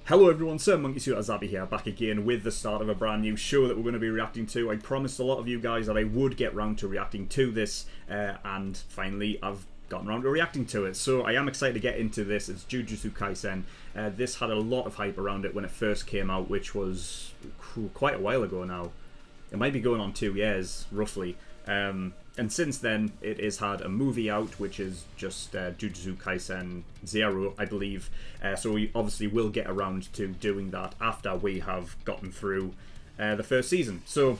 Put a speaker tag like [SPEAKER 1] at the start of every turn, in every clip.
[SPEAKER 1] Hello everyone, SirMonkeySuit Azabi here, back again with the start of a brand new show that we're going to be reacting to. I promised a lot of you guys that I would get round to reacting to this, and finally I've gotten around to reacting to it. So I am excited to get into this. It's Jujutsu Kaisen. This had a lot of hype around it when it first came out, which was quite a while ago now. It might be going on 2 years, roughly. And since then, it has had a movie out, which is just Jujutsu Kaisen 0, I believe. So we obviously will get around to doing that after we have gotten through the first season. So,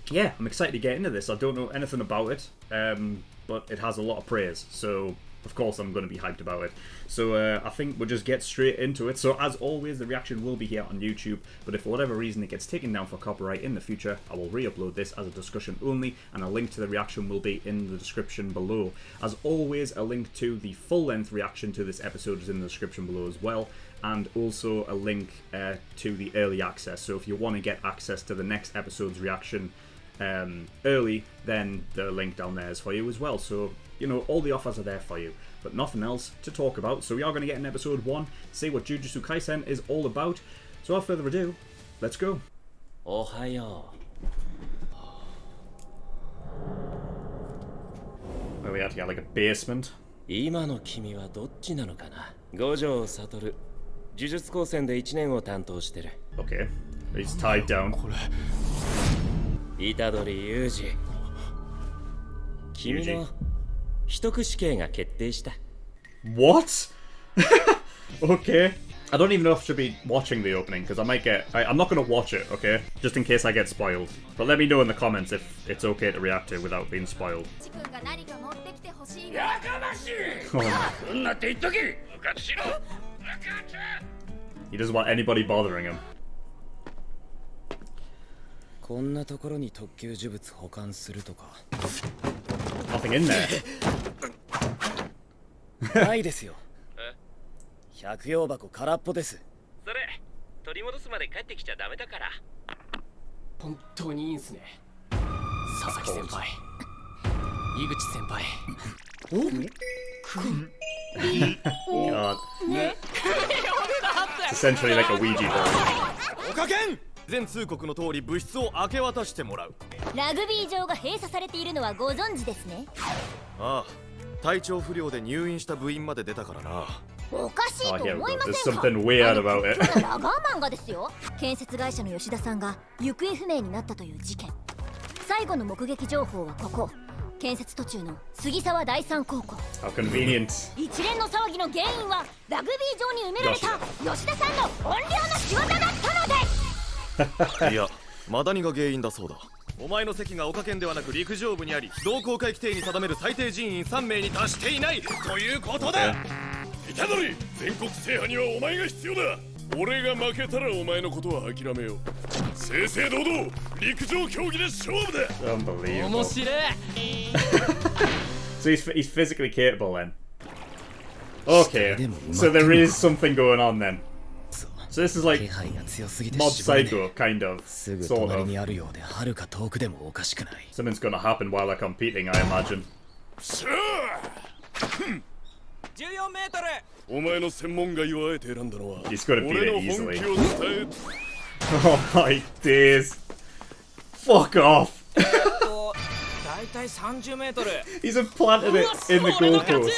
[SPEAKER 1] yeah, I'm excited to get into this. I don't know anything about it, but it has a lot of praise. So, of course, I'm going to be hyped about it. So, I think we'll just get straight into it. So, as always, the reaction will be here on YouTube. But if for whatever reason it gets taken down for copyright in the future, I will re-upload this as a discussion only. And a link to the reaction will be in the description below. As always, a link to the full-length reaction to this episode is in the description below as well. And also a link to the early access. So, if you want to get access to the next episode's reaction early, then the link down there is for you as well. So, you know, all the offers are there for you, but nothing else to talk about. So we are going to get in episode 1, see what Jujutsu Kaisen is all about. So without further ado, let's go.
[SPEAKER 2] Ohayo.
[SPEAKER 1] Where we had to get like a basement.
[SPEAKER 2] 今の君はどっちなのかな。五条悟、呪術高専で1年を担当してる。
[SPEAKER 1] Okay, he's tied down.
[SPEAKER 2] 虎杖裕二。君の秘匿死刑が決定した。
[SPEAKER 1] What? Okay. I don't even know if I should be watching the opening because I might get. I'm not going to watch it, okay? Just in case I get spoiled. But let me know in the comments if it's okay to react to without being spoiled. He doesn't want anybody bothering him.
[SPEAKER 2] こんなところに特級呪物保管するとか。
[SPEAKER 1] Nothing in there.
[SPEAKER 2] ないですよ。百葉箱空っぽです。それ取り戻すまで帰ってきちゃダメだから。本当にいいんすね。佐々木先輩、井口先輩。
[SPEAKER 1] God. It's essentially like a Ouija board.
[SPEAKER 3] おかけん。全通告の通り物質を明け渡してもらう。
[SPEAKER 4] ラグビー場が閉鎖されているのはご存知ですね。
[SPEAKER 3] ああ、体調不良で入院した部員まで出たからな。
[SPEAKER 4] おかしいと思いませんか。
[SPEAKER 1] There's something weird about it.
[SPEAKER 4] ラガーマンがですよ。建設会社の吉田さんが行方不明になったという事件。最後の目撃情報はここ。建設途中の杉沢第三高校。
[SPEAKER 1] How convenient.
[SPEAKER 4] 一連の騒ぎの原因はラグビー場に埋められた吉田さんの怨霊の仕業だったのです。
[SPEAKER 3] いや、マダニが原因だそうだ。お前の席が岡県ではなく陸上部にあり、同好会規定に定める最低人員3名に達していないということだ。虎杖、全国制覇にはお前が必要だ。俺が負けたらお前のことは諦めよう。正々堂々陸上競技で勝負だ。
[SPEAKER 1] Unbelievable.
[SPEAKER 2] 面白い。
[SPEAKER 1] So he's physically capable then. Okay, so there is something going on then. So this is like Mob Psycho, kind of, sort of. Something's gonna happen while they're competing, I imagine.
[SPEAKER 3] 14メートル。お前の専門外をあえて選んだのは
[SPEAKER 1] He's gonna beat
[SPEAKER 3] 俺
[SPEAKER 1] it
[SPEAKER 3] の本
[SPEAKER 1] easily.
[SPEAKER 3] 気を伝え。
[SPEAKER 1] Oh my days. Fuck off.
[SPEAKER 2] 大体30メートル。
[SPEAKER 1] He's implanted it in the goalpost.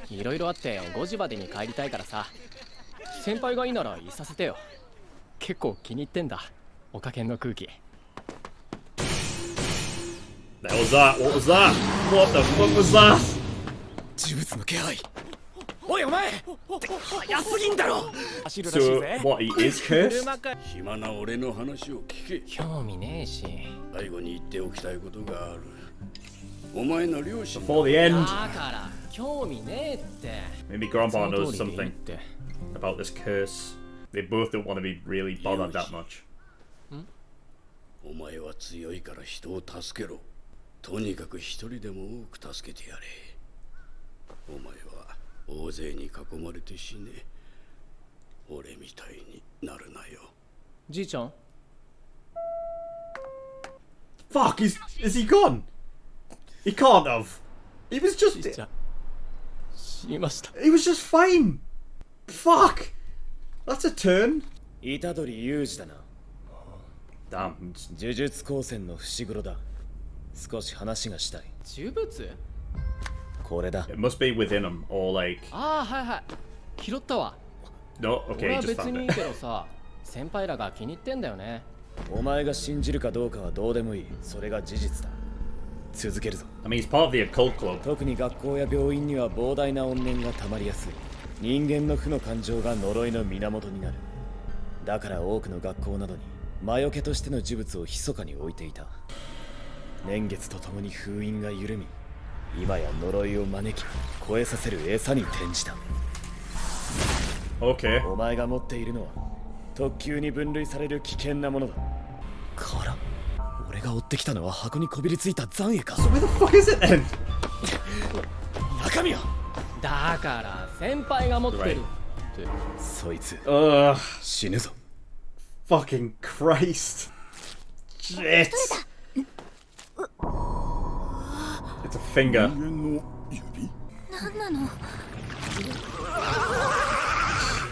[SPEAKER 5] いろいろあって5時までに帰りたいからさ。先輩がいいならいさせてよ。結構気に入ってんだ。おかけんの空気。
[SPEAKER 1] What was that? What was that? What the fuck was that?
[SPEAKER 2] 呪物の気配。おいお前。早すぎんだろ。
[SPEAKER 1] So what? He is cursed?
[SPEAKER 6] 暇な俺の話を聞け。
[SPEAKER 5] 興味ねえし。
[SPEAKER 6] 最後に言っておきたいことがある。お前の両親。
[SPEAKER 1] Before the end.
[SPEAKER 5] だから興味ねえって。
[SPEAKER 1] Maybe Grandpa knows something about this curse. They both don't want to be really bothered that much.
[SPEAKER 6] お前は強いから人を助けろ。とにかく一人でも多く助けてやれ。お前は大勢に囲まれて死ね。俺みたいになるなよ。
[SPEAKER 5] じいちゃん
[SPEAKER 1] Fuck, is he gone? He can't have. He was just.
[SPEAKER 5] じいちゃん死にました。
[SPEAKER 1] He was just fine. Fuck. That's a turn.
[SPEAKER 2] 虎杖裕二だな。
[SPEAKER 1] Damn.
[SPEAKER 2] 呪術高専の伏黒だ。少し話がしたい。
[SPEAKER 5] 呪物？
[SPEAKER 2] これだ。
[SPEAKER 1] It must be within him, or like...
[SPEAKER 5] ああ、はいはい。拾ったわ。
[SPEAKER 1] No,
[SPEAKER 5] 俺
[SPEAKER 1] okay,
[SPEAKER 5] は
[SPEAKER 1] he just
[SPEAKER 5] 別
[SPEAKER 1] found
[SPEAKER 5] にいい
[SPEAKER 1] it.
[SPEAKER 5] けどさ、先輩らが気に入ってんだよね。
[SPEAKER 2] お前が信じるかどうかはどうでもいい。それが事実だ。続けるぞ。
[SPEAKER 1] I mean, he's part of the occult club.
[SPEAKER 2] 特に学校や病院には膨大な怨念が溜まりやすい。人間の負の感情が呪いの源になる。だから多くの学校などに魔除けとしての呪物を密かに置いていた。年月とともに封印が緩み、今や呪いを招き超えさせる餌に転じた。
[SPEAKER 1] Okay.
[SPEAKER 2] お前が持っているのは特級に分類される危険なものだ。から俺が追ってきたのは箱にこびりついた残影か。
[SPEAKER 1] So where the fuck is it then?
[SPEAKER 2] 中身は
[SPEAKER 5] だから先輩が持ってるって。
[SPEAKER 2] そいつ
[SPEAKER 1] Ugh.
[SPEAKER 2] 死ぬぞ。
[SPEAKER 1] Fucking Christ. Shit. It's a finger.
[SPEAKER 4] 何なの？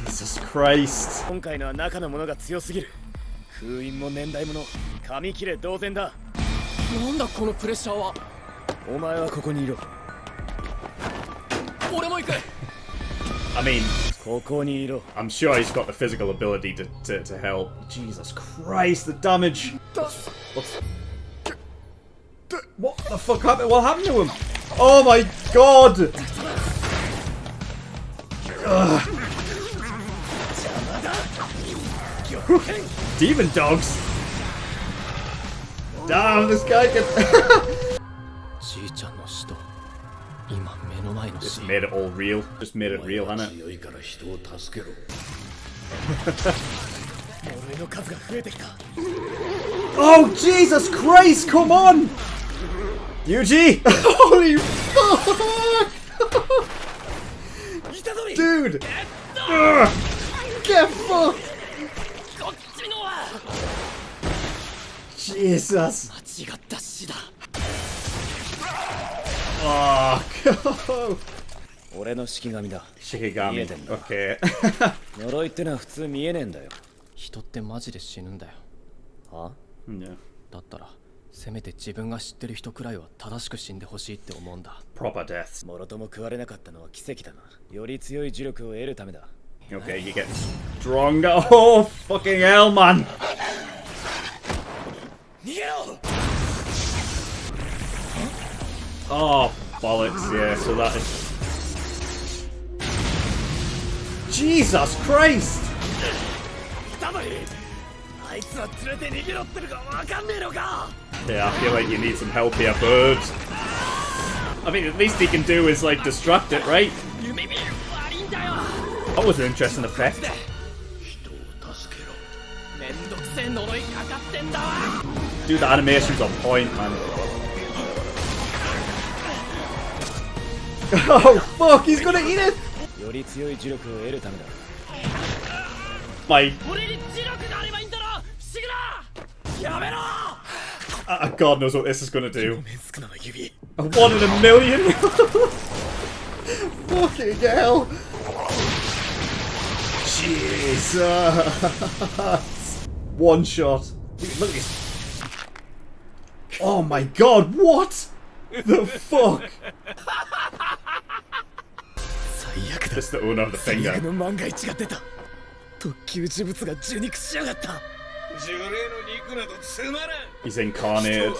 [SPEAKER 1] Jesus Christ.
[SPEAKER 2] 今回のは中のものが強すぎる。封印も年代もの紙切れ同然だ。
[SPEAKER 5] なんだこのプレッシャーは。
[SPEAKER 2] お前はここにいろ。
[SPEAKER 5] 俺も行く。
[SPEAKER 1] I mean,
[SPEAKER 2] ここにいろ。
[SPEAKER 1] I'm sure he's got the physical ability to help. Jesus Christ, the damage. What the fuck happened? What happened to him? Oh my god! Ugh. Demon dogs? Damn, this guy can...
[SPEAKER 5] じいちゃんの死と今目の前の
[SPEAKER 1] Just
[SPEAKER 5] 死。
[SPEAKER 1] made it all real. Just made it real, hasn't it?
[SPEAKER 6] 強いから人を助けろ。
[SPEAKER 2] 呪いの数が増えてきた。
[SPEAKER 1] Oh, Jesus Christ, come on! Yuji! Holy fuck! Dude! Ugh. Get fucked!
[SPEAKER 5] こっちのは
[SPEAKER 1] Jesus!
[SPEAKER 5] 間違った死だ。
[SPEAKER 1] Oh, God!
[SPEAKER 2] 俺の式神だ。
[SPEAKER 1] Shikigami. Okay.
[SPEAKER 2] 呪いってのは普通見えねえんだよ。
[SPEAKER 5] 人ってマジで死ぬんだよ。
[SPEAKER 2] は
[SPEAKER 1] Yeah.
[SPEAKER 5] だったらせめて自分が知ってる人くらいは正しく死んでほしいって思うんだ。
[SPEAKER 1] Proper deaths.
[SPEAKER 2] もろとも食われなかったのは奇跡だな。より強い呪力を得るためだ。
[SPEAKER 1] Okay, you get stronger. Oh, fucking hell, man!
[SPEAKER 2] 逃げろ
[SPEAKER 1] Oh, bollocks, yeah, so that is... Jesus Christ!
[SPEAKER 2] たまりあいつは連れて逃げろってのかわかんねえのか
[SPEAKER 1] Yeah, I feel like you need some help here, bud. I mean, at least he can do is, like, distract it, right?
[SPEAKER 5] 夢見る悪いんだよ。
[SPEAKER 1] That was an interesting effect.
[SPEAKER 6] 人を助けろ。
[SPEAKER 5] めんどくせえ呪いかかってんだわ。
[SPEAKER 1] Dude, the animation's on point, man. Oh, fuck, he's gonna eat it!
[SPEAKER 2] より強い呪力を得るためだ。
[SPEAKER 1] My...
[SPEAKER 5] 俺に磁力があればいいんだろ。不思議だ。やめろ。
[SPEAKER 1] God knows what this is gonna do.
[SPEAKER 2] 面少なの指。
[SPEAKER 1] A 1 in a million? Fucking hell! Jesus! One shot. Look at this. Oh my god, what? The fuck?
[SPEAKER 2] 最悪だ。
[SPEAKER 1] Just the owner of the
[SPEAKER 2] 最
[SPEAKER 1] finger.
[SPEAKER 2] 悪の万が一が出た。特級呪物が受肉しやがった。
[SPEAKER 3] 呪霊の肉などつまらん。
[SPEAKER 1] He's incarnated.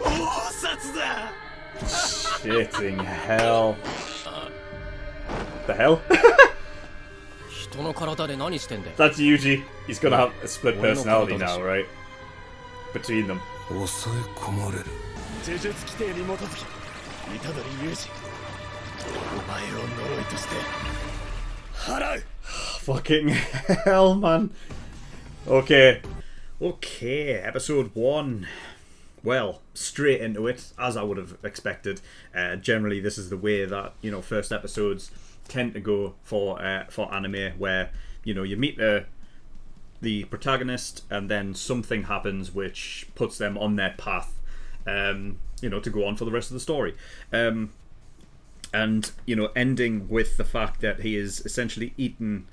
[SPEAKER 3] 大札だ。
[SPEAKER 1] Shitting hell. The hell?
[SPEAKER 5] 人の体で何してんだよ。
[SPEAKER 1] That's Yuji. He's gonna have a split personality now, right? Between them.
[SPEAKER 6] 抑え込まれる。
[SPEAKER 2] 呪術規定に基づき、虎杖裕二、お前を呪いとして払う。
[SPEAKER 1] Fucking hell, man. Okay. Okay, episode 1. Well, straight into it, as I would have expected. Generally, this is the way that, you know, first episodes tend to go for anime, where, you know, you meet the protagonist and then something happens which puts them on their path, you know, to go on for the rest of the story. And, you know, ending with the fact that he is essentially eaten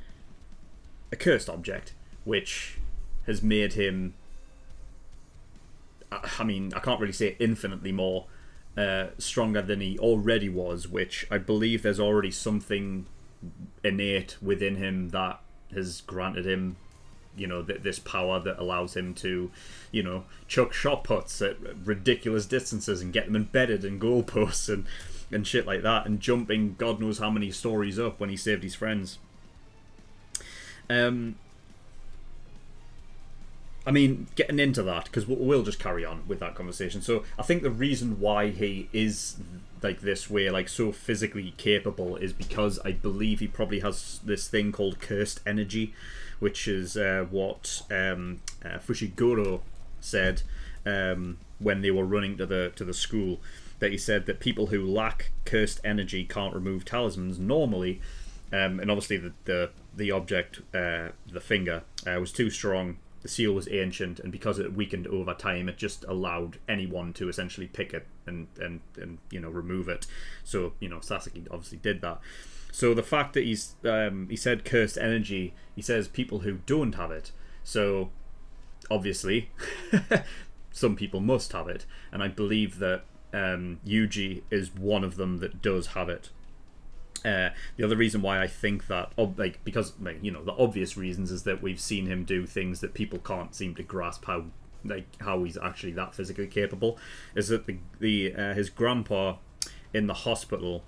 [SPEAKER 1] a cursed object, which has made him, I mean, I can't really say infinitely more stronger than he already was, which I believe there's already something innate within him that has granted him, you know, this power that allows him to, you know, chuck shot puts at ridiculous distances and get them embedded in goalposts and shit like that, and jumping God knows how many stories up when he saved his friends. I mean, getting into that, because we'll just carry on with that conversation. So I think the reason why he is like this way, like so physically capable, is because I believe he probably has this thing called cursed energy, which is what Fushiguro said when they were running to the school. That he said that people who lack cursed energy can't remove talismans normally, and obviously the object, the finger, was too strong. The seal was ancient, and because it weakened over time, it just allowed anyone to essentially pick it and you know, remove it. So, you know, Sasaki obviously did that. So the fact that he said cursed energy, he says people who don't have it. So obviously some people must have it, and I believe that Yuji is one of them that does have it. The other reason why I think that, like, because, like, you know, the obvious reasons is that we've seen him do things that people can't seem to grasp how he's actually that physically capable, is that his grandpa in the hospital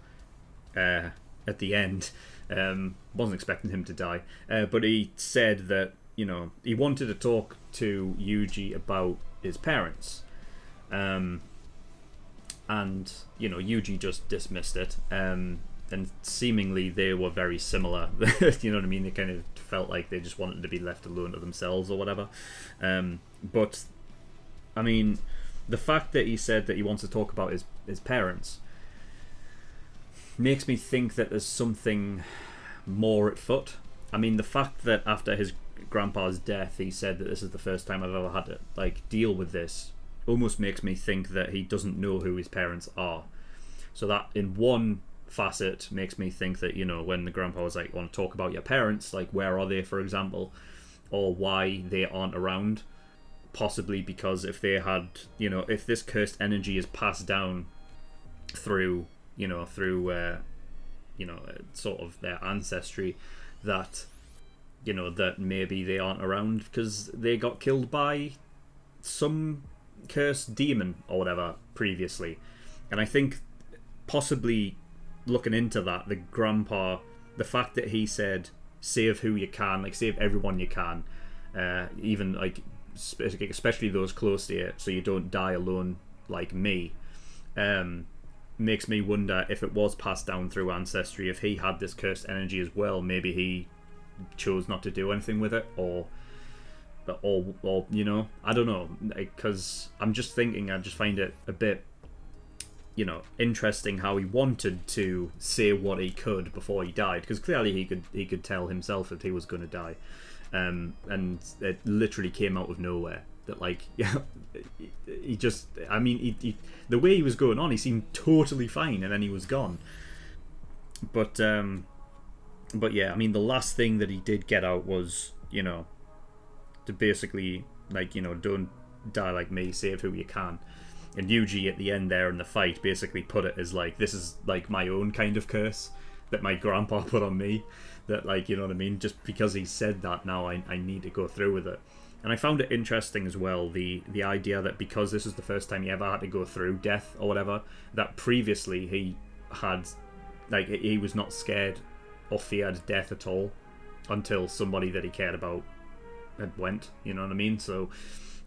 [SPEAKER 1] at the end, wasn't expecting him to die, but he said that, you know, he wanted to talk to Yuji about his parents, and, you know, Yuji just dismissed it, and seemingly they were very similar. You know what I mean? They kind of felt like they just wanted to be left alone to themselves or whatever. But I mean, the fact that he said that he wants to talk about his parents makes me think that there's something more at foot. I mean, the fact that after his grandpa's death he said that this is the first time I've ever had to, like, deal with this, almost makes me think that he doesn't know who his parents are. So that, in one facet, makes me think that, you know, when the grandpa was like, want to talk about your parents, like, where are they, for example, or why they aren't around, possibly because if they had, you know, if this cursed energy is passed down through sort of their ancestry, that, you know, that maybe they aren't around because they got killed by some cursed demon or whatever previously. And I think possibly looking into that, the grandpa, the fact that he said save who you can, like, save everyone you can, even, like, especially those close to you, so you don't die alone like me, makes me wonder if it was passed down through ancestry, if he had this cursed energy as well, maybe he chose not to do anything with it, or you know, I don't know, because I'm just thinking, I just find it a bit, you know, interesting how he wanted to say what he could before he died, because clearly he could tell himself that he was going to die, and it literally came out of nowhere. That, like, yeah, he just, I mean, he the way he was going on, he seemed totally fine, and then he was gone. But yeah, I mean, the last thing that he did get out was, you know, to basically, like, you know, don't die like me, save who you can. And Yuji at the end there in the fight basically put it as, like, this is, like, my own kind of curse that my grandpa put on me, that, like, you know what I mean, just because he said that, now I need to go through with it. And I found it interesting as well, the idea that because this is the first time he ever had to go through death or whatever, that previously he had, like, he was not scared or feared death at all until somebody that he cared about had went, you know what I mean? So,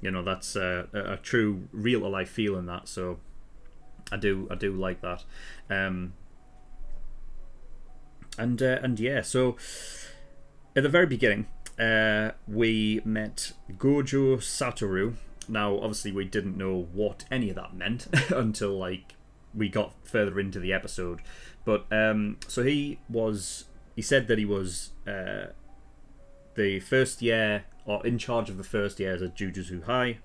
[SPEAKER 1] you know, that's a true real life feel in that, so I do like that. And yeah, so at the very beginning, we met Gojo Satoru. Now, obviously, we didn't know what any of that meant until, like, we got further into the episode. But so he said that he was the first year, or in charge of the first years at Jujutsu High.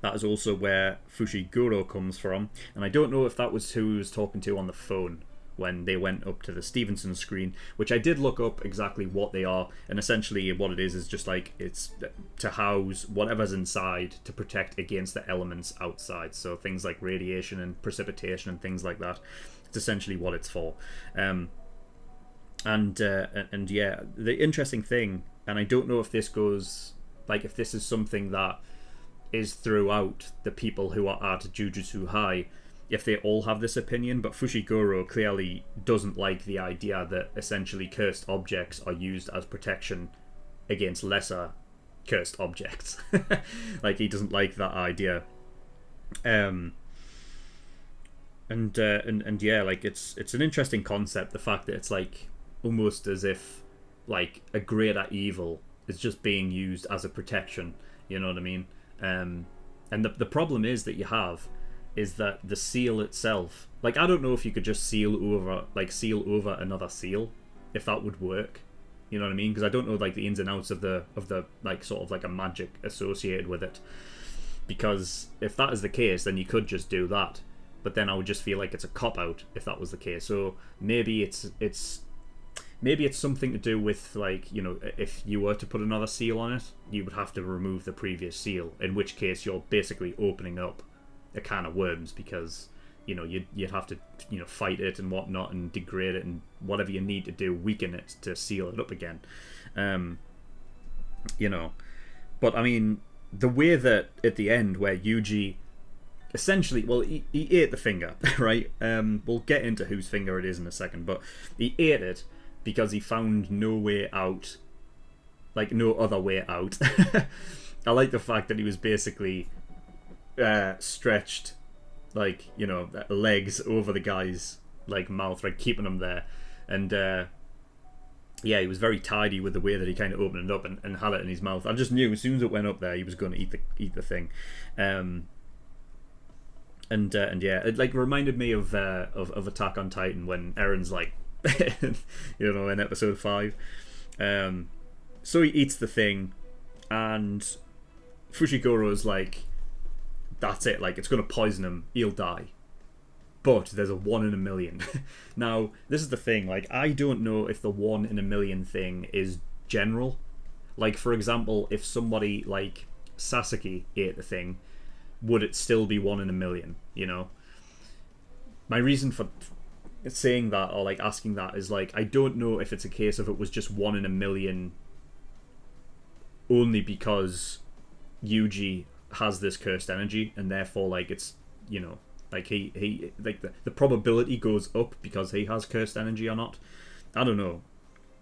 [SPEAKER 1] That is also where Fushiguro comes from, and I don't know if that was who he was talking to on the phone, when they went up to the Stevenson screen, which I did look up exactly what they are, and essentially what it is just like it's to house whatever's inside to protect against the elements outside. So things like radiation and precipitation and things like that. It's essentially what it's for. And yeah, the interesting thing, and I don't know if this goes, like, if this is something that is throughout the people who are at Jujutsu High, if they all have this opinion, but Fushiguro clearly doesn't like the idea that essentially cursed objects are used as protection against lesser cursed objects. Like, he doesn't like that idea. And yeah, like, it's an interesting concept, the fact that it's like almost as if like a greater evil is just being used as a protection, you know what I mean? And the problem is that you have is that the seal itself, like, I don't know if you could just seal over another seal, if that would work, you know what I mean? Because I don't know like the ins and outs of the like sort of like a magic associated with it, because if that is the case, then you could just do that, but then I would just feel like it's a cop-out if that was the case. So maybe it's something to do with, like, you know, if you were to put another seal on it, you would have to remove the previous seal, in which case you're basically opening up a can of worms, because, you know, you'd have to, you know, fight it and whatnot and degrade it and whatever you need to do, weaken it to seal it up again. You know, but I mean, the way that at the end where Yuji essentially, well, he ate the finger, right? We'll get into whose finger it is in a second, but he ate it because he found no way out, like no other way out. I like the fact that he was basically stretched, like, you know, legs over the guy's like mouth, like keeping him there, and yeah, he was very tidy with the way that he kind of opened it up and had it in his mouth. I just knew as soon as it went up there, he was going to eat the thing. And yeah, it like reminded me of Attack on Titan when Eren's like, you know, in episode 5. So he eats the thing, and Fushiguro's like, that's it, like, it's going to poison him, he'll die. But there's a 1 in a million. Now, this is the thing, like, I don't know if the 1 in a million thing is general. Like, for example, if somebody like Sasuke ate the thing, would it still be 1 in a million, you know? My reason for saying that, or like asking that, is like, I don't know if it's a case of it was just 1 in a million only because Yuji has this cursed energy, and therefore, like, it's, you know, like he like the probability goes up because he has cursed energy or not. I don't know.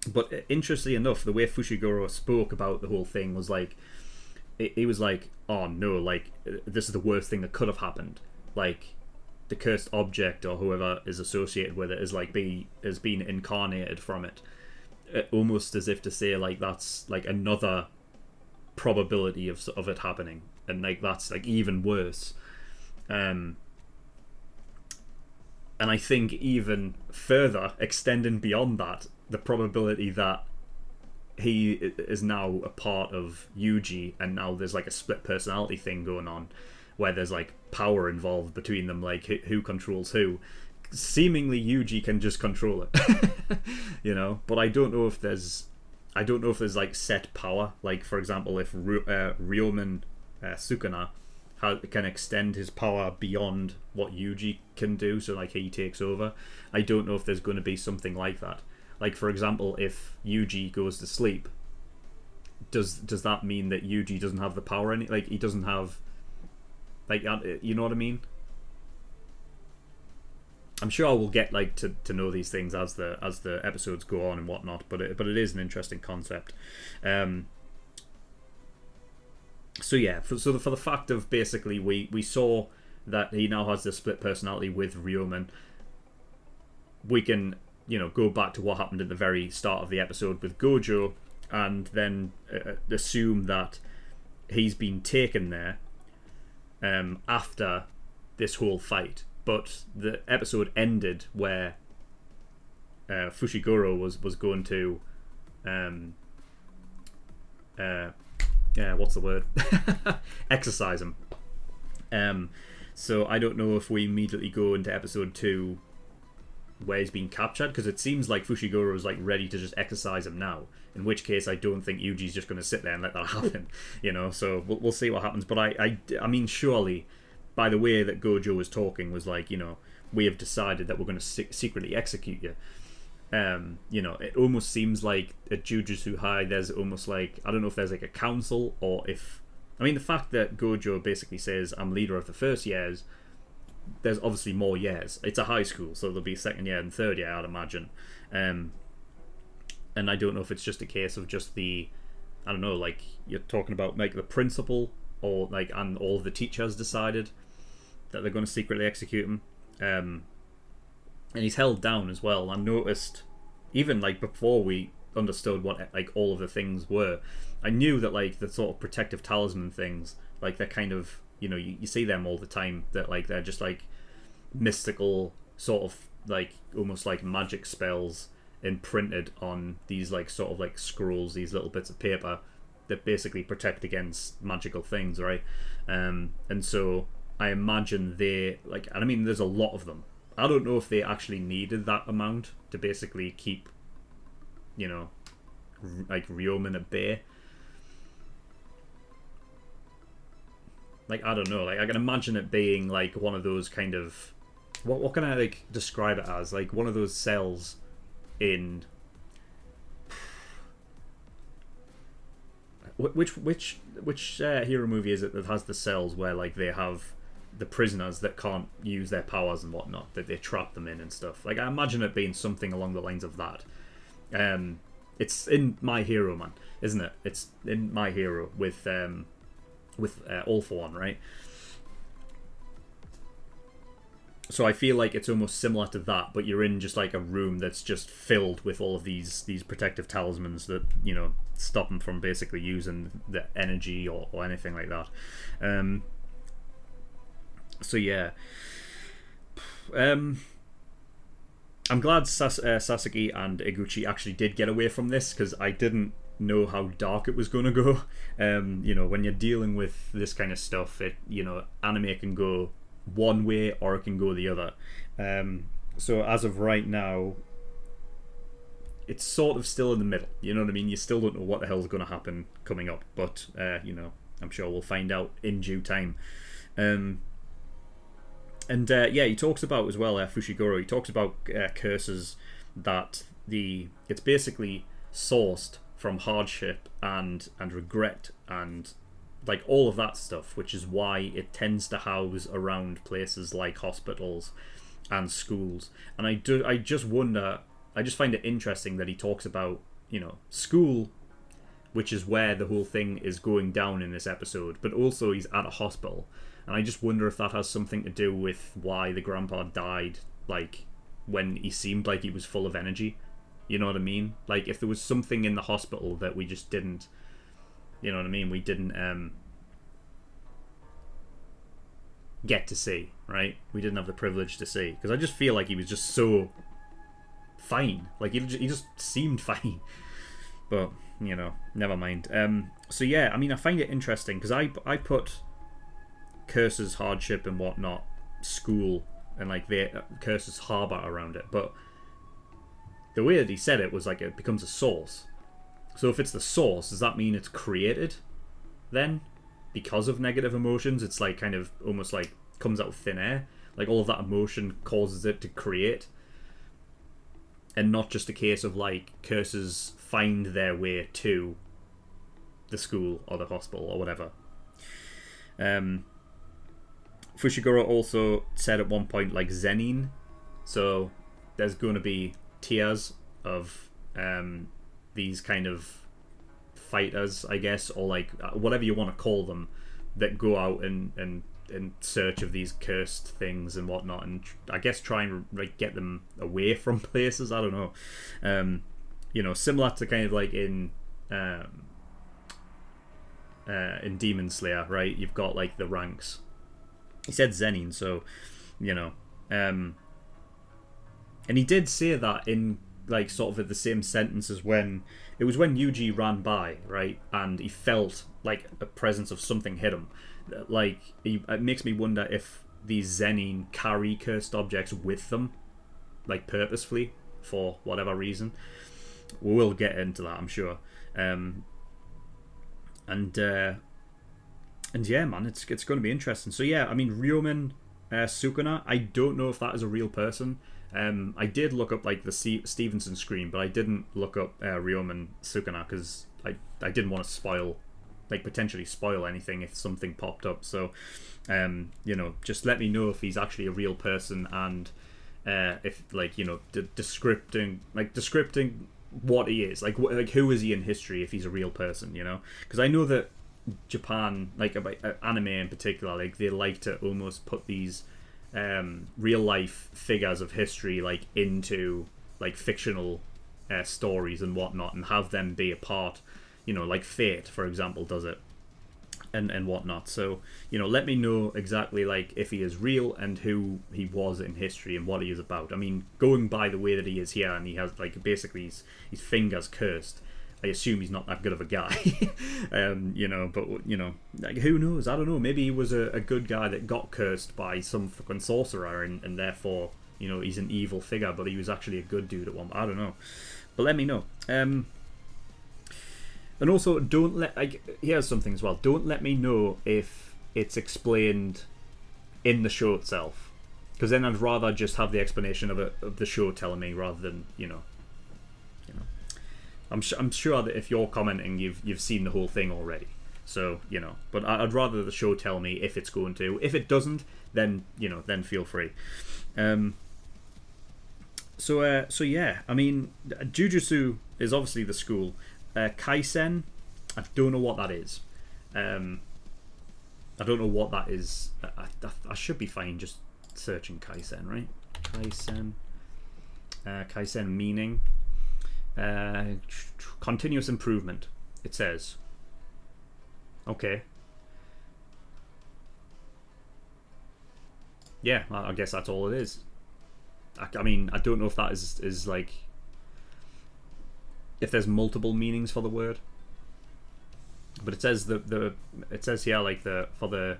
[SPEAKER 1] But interestingly enough, the way Fushiguro spoke about the whole thing was like, he was like, oh no, like, this is the worst thing that could have happened. Like, the cursed object or whoever is associated with it is like has been incarnated from it, almost as if to say, like, that's like another probability of it happening, and like that's like even worse. And I think even further, extending beyond that, the probability that he is now a part of Yuji, and now there's like a split personality thing going on, where there's like power involved between them, like who controls who. Seemingly Yuji can just control it, you know. But I don't know if there's like set power. Like, for example, if Ryomen Sukuna can extend his power beyond what Yuji can do, so like he takes over. I don't know if there's going to be something like that. Like, for example, if Yuji goes to sleep, does that mean that Yuji doesn't have the power like he doesn't have, like, you know what I mean? I'm sure I will get like to know these things as the episodes go on and whatnot, but it is an interesting concept. So yeah, for the fact of basically we saw that he now has this split personality with Ryomen, we can, you know, go back to what happened at the very start of the episode with Gojo, and then assume that he's been taken there after this whole fight. But the episode ended where Fushiguro was going to what's the word? Exercise him. So I don't know if we immediately go into episode 2 where he's been captured, because it seems like Fushiguro is like ready to just exercise him now. In which case, I don't think Yuji's just going to sit there and let that happen, you know. So we'll see what happens. But I mean, surely, by the way that Gojo was talking, was like, you know, we have decided that we're going to secretly execute you. You know, it almost seems like at Jujutsu High, there's almost like, I don't know if there's like a council, or if, I mean, the fact that Gojo basically says, I'm leader of the first years, there's obviously more years. It's a high school, so there'll be second year and third year, I'd imagine. And I don't know if it's just a case of just the, I don't know, like, you're talking about like the principal, or like, and all of the teachers decided that they're going to secretly execute him. And he's held down as well. I noticed, even like before we understood what like all of the things were, I knew that like the sort of protective talisman things, like they're kind of, you know, you see them all the time, that like they're just like mystical sort of like almost like magic spells imprinted on these like sort of like scrolls, these little bits of paper that basically protect against magical things, right? And so I imagine they like, and I mean there's a lot of them. I don't know if they actually needed that amount to basically keep, you know, like Ryomen at bay. Like, I don't know, like I can imagine it being like one of those kind of, what can I like describe it as? Like one of those cells in which hero movie is it that has the cells where like they have the prisoners that can't use their powers and whatnot, that they trap them in and stuff? Like, I imagine it being something along the lines of that. It's in My Hero, man, isn't it? It's in My Hero with All For One, right? So I feel like it's almost similar to that, but you're in just like a room that's just filled with all of these protective talismans that, you know, stop them from basically using the energy or anything like that. So yeah, I'm glad Sasaki and Iguchi actually did get away from this, because I didn't know how dark it was going to go. You know, when you're dealing with this kind of stuff, it, you know, anime can go one way or it can go the other. So as of right now, it's sort of still in the middle, you know what I mean? You still don't know what the hell's going to happen coming up, but you know, I'm sure we'll find out in due time. And yeah, he talks about as well, Fushiguro, he talks about curses that it's basically sourced from hardship and regret and like all of that stuff, which is why it tends to house around places like hospitals and schools. And I just wonder, I just find it interesting that he talks about, you know, school, which is where the whole thing is going down in this episode, but also he's at a hospital. And I just wonder if that has something to do with why the grandpa died, like, when he seemed like he was full of energy. You know what I mean? Like, if there was something in the hospital that we just didn't, you know what I mean? We didn't get to see, right? We didn't have the privilege to see. Because I just feel like he was just so fine. Like, he just seemed fine. But, you know, never mind. So yeah, I mean, I find it interesting, because I put curses, hardship and whatnot, school, and like the curses harbor around it, but the way that he said it was like it becomes a source. So if it's the source, does that mean it's created then because of negative emotions? It's like kind of almost like comes out of thin air, like all of that emotion causes it to create, and not just a case of like curses find their way to the school or the hospital or whatever. Fushiguro also said at one point, like, Zen'in. So there's going to be tiers of these kind of fighters, I guess, or like whatever you want to call them, that go out and in search of these cursed things and whatnot, and I guess try and like get them away from places. I don't know. You know, similar to kind of like in Demon Slayer, right? You've got like the ranks. He said Zen'in, so, you know, and he did say that in like sort of at the same sentence as when Yuji ran by, right, and he felt like a presence of something hit him. Like, it makes me wonder if these Zen'in carry cursed objects with them, like purposefully for whatever reason. We will get into that, I'm sure. And yeah, man, it's going to be interesting. So yeah, I mean, Ryomen Sukuna, I don't know if that is a real person. I did look up like the Stevenson screen, but I didn't look up Ryomen Sukuna because I didn't want to spoil, like potentially spoil anything if something popped up. So you know, just let me know if he's actually a real person, and if like, you know, descripting what he is, like who is he in history if he's a real person, you know? Because I know that Japan, like about anime in particular, like they like to almost put these real life figures of history like into like fictional stories and whatnot, and have them be a part, you know, like Fate, for example, does it, and whatnot. So, you know, let me know exactly like if he is real and who he was in history and what he is about. I mean, going by the way that he is here, and he has like basically his fingers cursed, I assume he's not that good of a guy. You know, but you know, like, who knows? I don't know. Maybe he was a good guy that got cursed by some fucking sorcerer, and therefore, you know, he's an evil figure, but he was actually a good dude at one. I don't know. But let me know. And also, don't let, like, here's something as well. Don't let me know if it's explained in the show itself, because then I'd rather just have the explanation of the show telling me rather than, you know. I'm sure that if you're commenting, you've seen the whole thing already. So, you know, but I'd rather the show tell me if it's going to. If it doesn't, then, you know, then feel free. So yeah, I mean, Jujutsu is obviously the school. Kaisen, I don't know what that is. I don't know what that is. I should be fine just searching Kaisen, right? Kaisen meaning. Continuous improvement, it says. Okay. Yeah, I guess that's all it is. I mean, I don't know if that is like, if there's multiple meanings for the word, but it says it says here like for the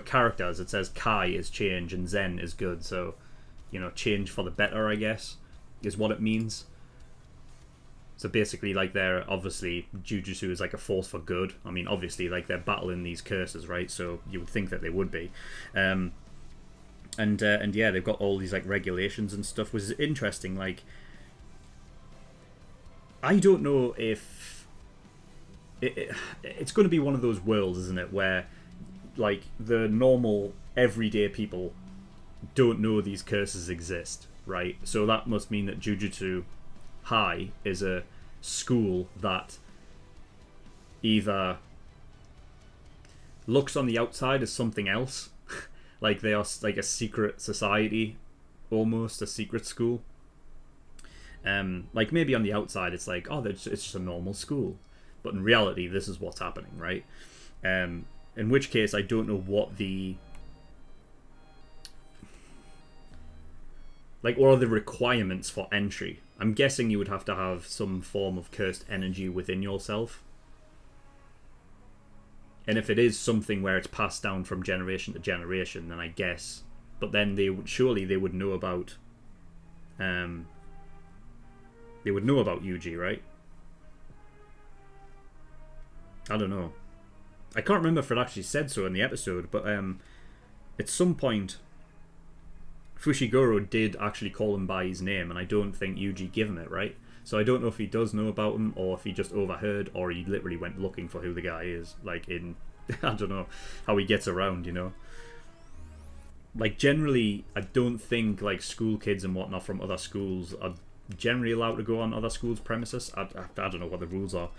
[SPEAKER 1] characters, it says Kai is change and Zen is good. So, you know, change for the better, I guess, is what it means. So basically, like, they're obviously, Jujutsu is like a force for good. I mean, obviously, like, they're battling these curses, right? So you would think that they would be. And yeah, they've got all these like regulations and stuff, which is interesting. Like, I don't know if it's going to be one of those worlds, isn't it, where like the normal everyday people don't know these curses exist, right? So that must mean that Jujutsu High is a school that either looks on the outside as something else, like they are like a secret society, almost a secret school. Like maybe on the outside it's like, oh, it's just a normal school, but in reality this is what's happening, right? In which case I don't know what the like, what are the requirements for entry? I'm guessing you would have to have some form of cursed energy within yourself. And if it is something where it's passed down from generation to generation, then I guess. But then they would know about Yuji, right? I don't know. I can't remember if it actually said so in the episode, but at some point Fushiguro did actually call him by his name, and I don't think Yuji gave him it, right? So I don't know if he does know about him, or if he just overheard, or he literally went looking for who the guy is, like in, I don't know how he gets around, you know? Like, generally, I don't think, like, school kids and whatnot from other schools are generally allowed to go on other schools' premises. I don't know what the rules are.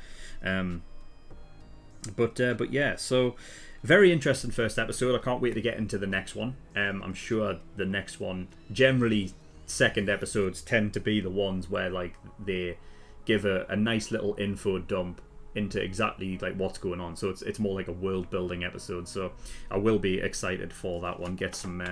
[SPEAKER 1] But yeah, so very interesting first episode. I can't wait to get into the next one. I'm sure the next one, generally second episodes tend to be the ones where like they give a nice little info dump into exactly like what's going on. So it's more like a world building episode. So I will be excited for that one. Get some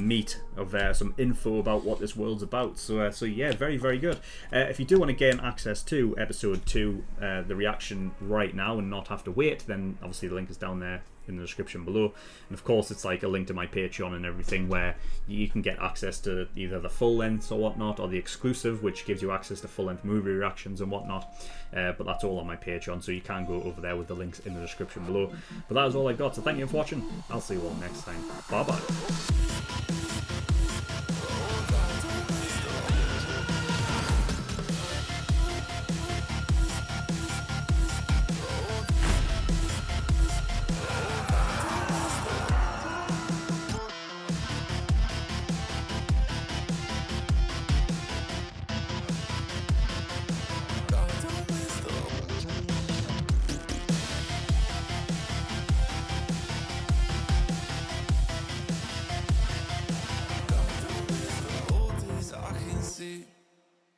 [SPEAKER 1] meat of some info about what this world's about. So yeah, very, very good. If you do want to gain access to episode 2, the reaction right now, and not have to wait, then obviously the link is down there in the description below. And of course, it's like a link to my Patreon and everything, where you can get access to either the full lengths or whatnot, or the exclusive, which gives you access to full length movie reactions and whatnot. But that's all on my Patreon, so you can go over there with the links in the description below. But that is all I got, so thank you for watching. I'll see you all next time. Bye bye.